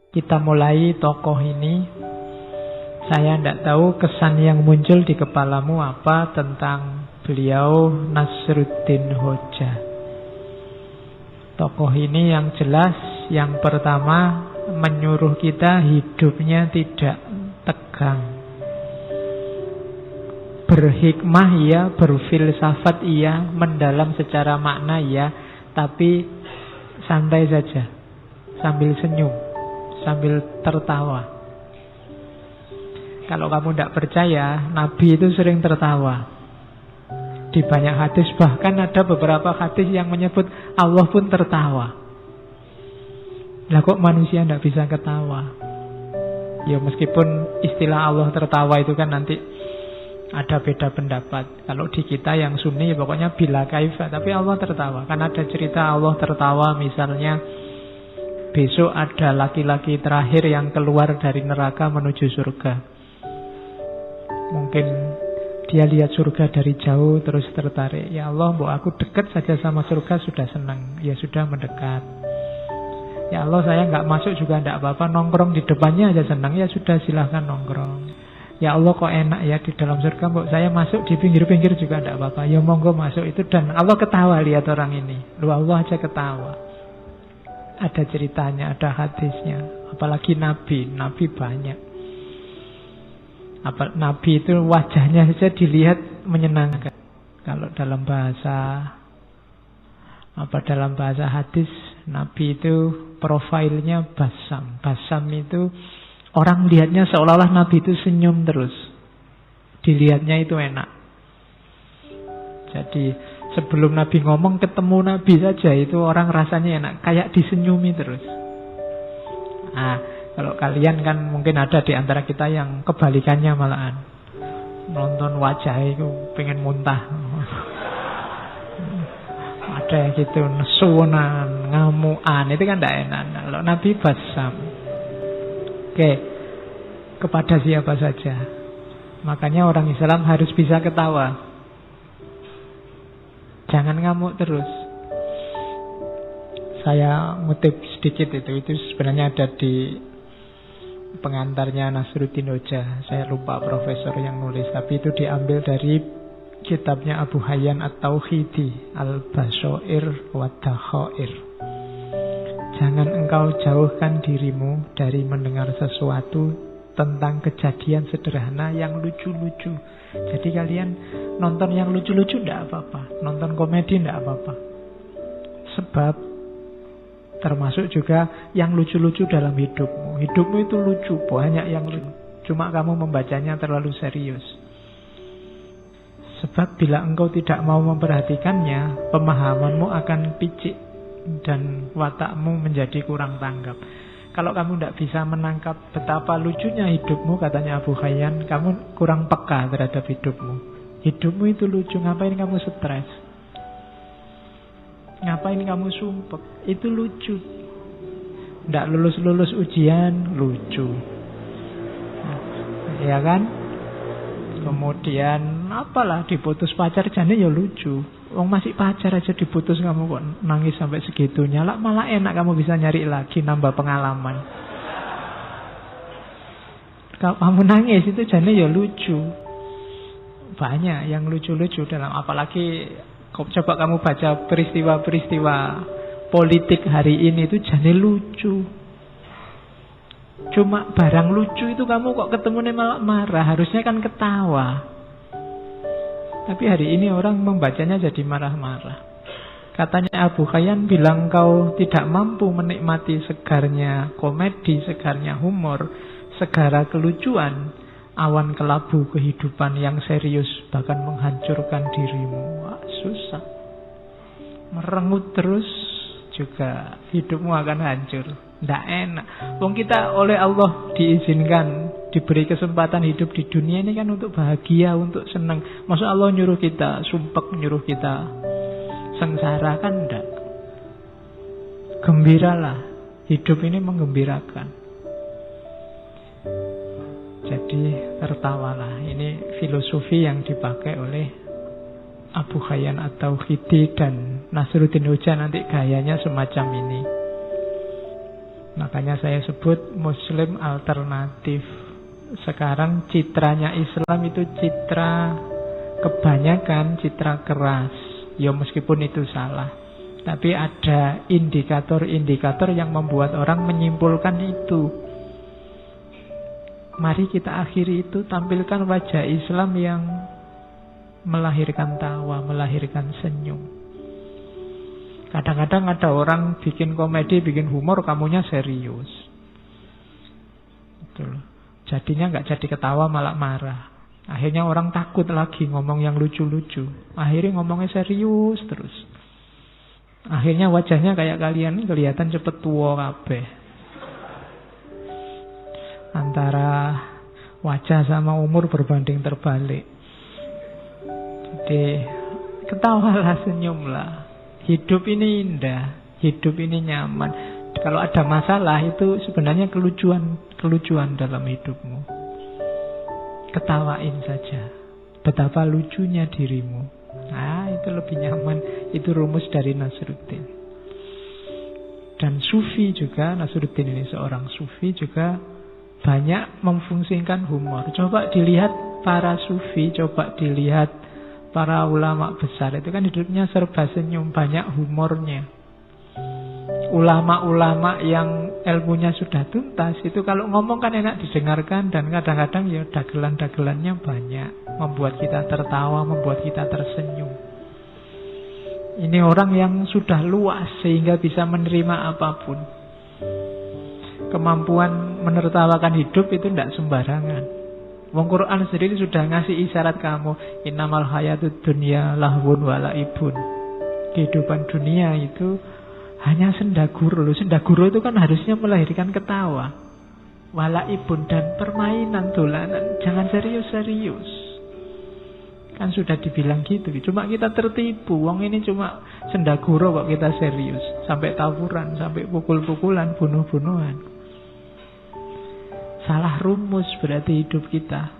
Kita mulai tokoh ini. Saya tidak tahu kesan yang muncul di kepalamu apa tentang beliau Nasruddin Hoja. Tokoh ini yang jelas, yang pertama menyuruh kita hidupnya tidak tegang. Berhikmah iya, berfilsafat iya, mendalam secara makna iya, tapi santai saja, sambil senyum, sambil tertawa. Kalau kamu tidak percaya, Nabi itu sering tertawa. Di banyak hadis, bahkan ada beberapa hadis yang menyebut Allah pun tertawa. Lah kok manusia tidak bisa ketawa? Ya meskipun istilah Allah tertawa itu kan nanti ada beda pendapat. Kalau di kita yang Sunni pokoknya bila kaifa, tapi Allah tertawa. Kan ada cerita Allah tertawa, misalnya besok ada laki-laki terakhir yang keluar dari neraka menuju surga. Mungkin dia lihat surga dari jauh terus tertarik. Ya Allah, mbok aku dekat saja sama surga sudah senang. Ya sudah mendekat. Ya Allah, saya nggak masuk juga tidak apa-apa, nongkrong di depannya aja senang. Ya sudah, silahkan nongkrong. Ya Allah, kok enak ya di dalam surga, mbok saya masuk di pinggir-pinggir juga tidak apa-apa. Ya monggo masuk itu. Dan Allah ketawa lihat orang ini. Lu Allah aja ketawa. Ada ceritanya, ada hadisnya. Apalagi Nabi banyak. Nabi itu wajahnya saja dilihat menyenangkan. Kalau dalam bahasa hadis, Nabi itu profilnya basam. Basam itu orang lihatnya seolah-olah Nabi itu senyum terus. Dilihatnya itu enak. Jadi sebelum Nabi ngomong, ketemu Nabi saja itu orang rasanya enak, kayak disenyumi terus. Kalau kalian kan mungkin ada di antara kita yang kebalikannya malahan. Nonton wajah itu pengen muntah. Ada yang gitu, nesunan, ngamuan, itu kan tidak enak. Kalau Nabi basam. Oke, kepada siapa saja. Makanya orang Islam harus bisa ketawa. Jangan ngamuk terus. Saya ngutip sedikit itu sebenarnya ada di pengantarnya Nasruddin Hoja. Saya lupa profesor yang nulis, tapi itu diambil dari kitabnya Abu Hayyan At-Tauhidi, Al-Bashair wa Dakhair. Jangan engkau jauhkan dirimu dari mendengar sesuatu tentang kejadian sederhana yang lucu-lucu. Jadi kalian nonton yang lucu-lucu tidak apa-apa, nonton komedi tidak apa-apa. Sebab termasuk juga yang lucu-lucu dalam hidupmu. Hidupmu itu lucu, banyak yang lucu. Cuma kamu membacanya terlalu serius. Sebab bila engkau tidak mau memperhatikannya, pemahamanmu akan picik dan watakmu menjadi kurang tanggap. Kalau kamu tidak bisa menangkap betapa lucunya hidupmu, katanya Abu Hayyan, kamu kurang peka terhadap hidupmu. Hidupmu itu lucu, ngapain kamu stres? Ngapain kamu sumpek? Itu lucu. Tidak lulus-lulus ujian, lucu. Ya kan? Kemudian apalah diputus pacar, jane ya lucu. Wong masih pacar aja diputus, kamu kok nangis sampai segitunya. Malah enak kamu bisa nyari lagi, nambah pengalaman. Kalau kamu nangis itu jane ya lucu. Banyak yang lucu-lucu dalam, apalagi coba kamu baca peristiwa-peristiwa politik hari ini itu jane lucu. Cuma barang lucu itu kamu kok ketemunya malah marah. Harusnya kan ketawa. Tapi hari ini orang membacanya jadi marah-marah. Katanya Abu Hayyan bilang, kau tidak mampu menikmati segarnya komedi, segarnya humor, segara kelucuan, awan kelabu kehidupan yang serius bahkan menghancurkan dirimu. Wah, susah. Merengut terus juga hidupmu akan hancur. Tidak enak. Wong kita oleh Allah diizinkan, diberi kesempatan hidup di dunia ini kan untuk bahagia, untuk senang. Masa Allah nyuruh kita sumpek, nyuruh kita sengsara? Kan enggak. Gembiralah. Hidup ini menggembirakan. Jadi tertawalah. Ini filosofi yang dipakai oleh Abu Hayyan At-Tauhidi dan Nasruddin Hoja. Nanti gayanya semacam ini. Makanya saya sebut Muslim alternatif. Sekarang citranya Islam itu citra kebanyakan citra keras. Ya meskipun itu salah, tapi ada indikator-indikator yang membuat orang menyimpulkan itu. Mari kita akhiri itu, tampilkan wajah Islam yang melahirkan tawa, melahirkan senyum. Kadang-kadang ada orang bikin komedi, bikin humor, kamunya serius. Betul. Jadinya nggak jadi ketawa, malah marah. Akhirnya orang takut lagi ngomong yang lucu-lucu. Akhirnya ngomongnya serius terus. Akhirnya wajahnya kayak kalian kelihatan cepet tua kabeh. Antara wajah sama umur berbanding terbalik. Jadi ketawalah, senyumlah. Hidup ini indah, hidup ini nyaman. Kalau ada masalah itu sebenarnya kelucuan dalam hidupmu. Ketawain saja. Betapa lucunya dirimu. Nah, itu lebih nyaman. Itu rumus dari Nasruddin. Dan sufi juga, Nasruddin ini seorang sufi juga banyak memfungsikan humor. Coba dilihat para sufi, coba dilihat para ulama besar. Itu kan hidupnya serba senyum, banyak humornya. Ulama-ulama yang ilmunya sudah tuntas itu kalau ngomong kan enak didengarkan, dan kadang-kadang ya dagelan-dagelannya banyak, membuat kita tertawa, membuat kita tersenyum. Ini orang yang sudah luas sehingga bisa menerima apapun. Kemampuan menertawakan hidup itu tidak sembarangan. Wong Quran sendiri sudah ngasih isyarat kamu, innamal hayatud dunya lahwun walaibun. Kehidupan dunia itu hanya sendaguru. Sendaguru itu kan harusnya melahirkan ketawa, walaibun, dan permainan, dolanan. Jangan serius-serius. Kan sudah dibilang gitu. Cuma kita tertipu. Wong ini cuma sendaguru kok kita serius. Sampai tawuran, sampai pukul-pukulan, bunuh-bunuhan. Salah rumus berarti hidup kita.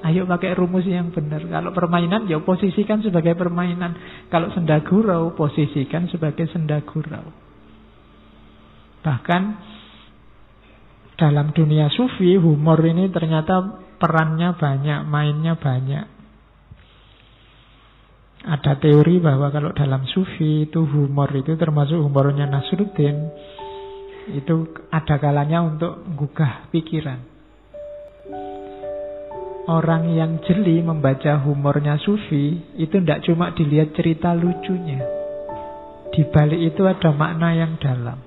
Ayo pakai rumus yang benar. Kalau permainan, ya posisikan sebagai permainan. Kalau sendagurau, posisikan sebagai sendagurau. Bahkan dalam dunia sufi, humor ini ternyata perannya banyak, mainnya banyak. Ada teori bahwa kalau dalam sufi itu humor itu termasuk humornya Nasruddin, itu ada kalanya untuk menggugah pikiran. Orang yang jeli membaca humornya sufi itu tidak cuma dilihat cerita lucunya. Di balik itu ada makna yang dalam.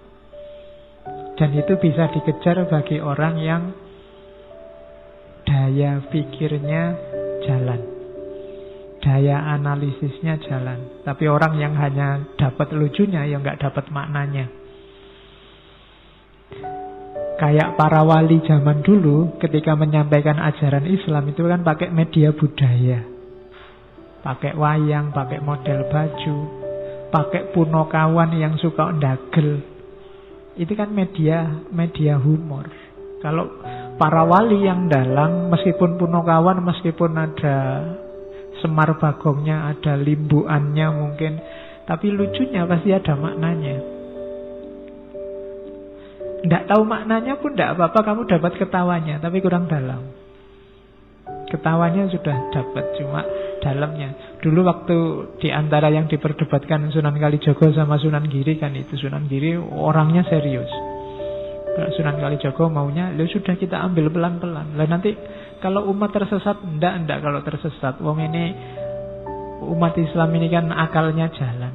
Dan itu bisa dikejar bagi orang yang daya pikirnya jalan, daya analisisnya jalan. Tapi orang yang hanya dapat lucunya, ya nggak dapat maknanya. Kayak para wali zaman dulu ketika menyampaikan ajaran Islam itu kan pakai media budaya. Pakai wayang, pakai model baju, pakai punokawan yang suka ndagel. Itu kan media humor. Kalau para wali yang dalang, meskipun punokawan, meskipun ada Semar Bagongnya, ada limbuannya mungkin, tapi lucunya pasti ada maknanya. Tidak tahu maknanya pun tidak apa-apa, kamu dapat ketawanya, tapi kurang dalam. Ketawanya sudah dapat, cuma dalamnya. Dulu waktu di antara yang diperdebatkan Sunan Kalijogo sama Sunan Giri kan itu, Sunan Giri orangnya serius. Kalau Sunan Kalijogo maunya, ya sudah kita ambil pelan-pelan. Lah nanti kalau umat tersesat, enggak kalau tersesat. Wong ini umat Islam ini kan akalnya jalan.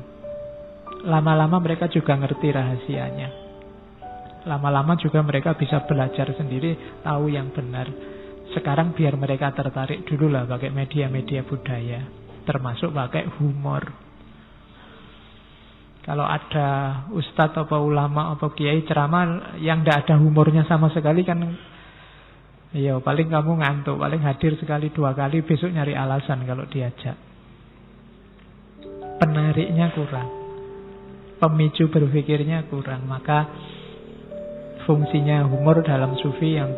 Lama-lama mereka juga ngerti rahasianya. Lama-lama juga mereka bisa belajar sendiri, tahu yang benar. Sekarang biar mereka tertarik dulu lah pakai media-media budaya, termasuk pakai humor. Kalau ada ustadz atau ulama atau kiai ceramah yang tidak ada humornya sama sekali kan, ya paling kamu ngantuk, paling hadir sekali dua kali, besok nyari alasan kalau diajak. Penariknya kurang, pemicu berpikirnya kurang. Maka fungsinya humor dalam sufi yang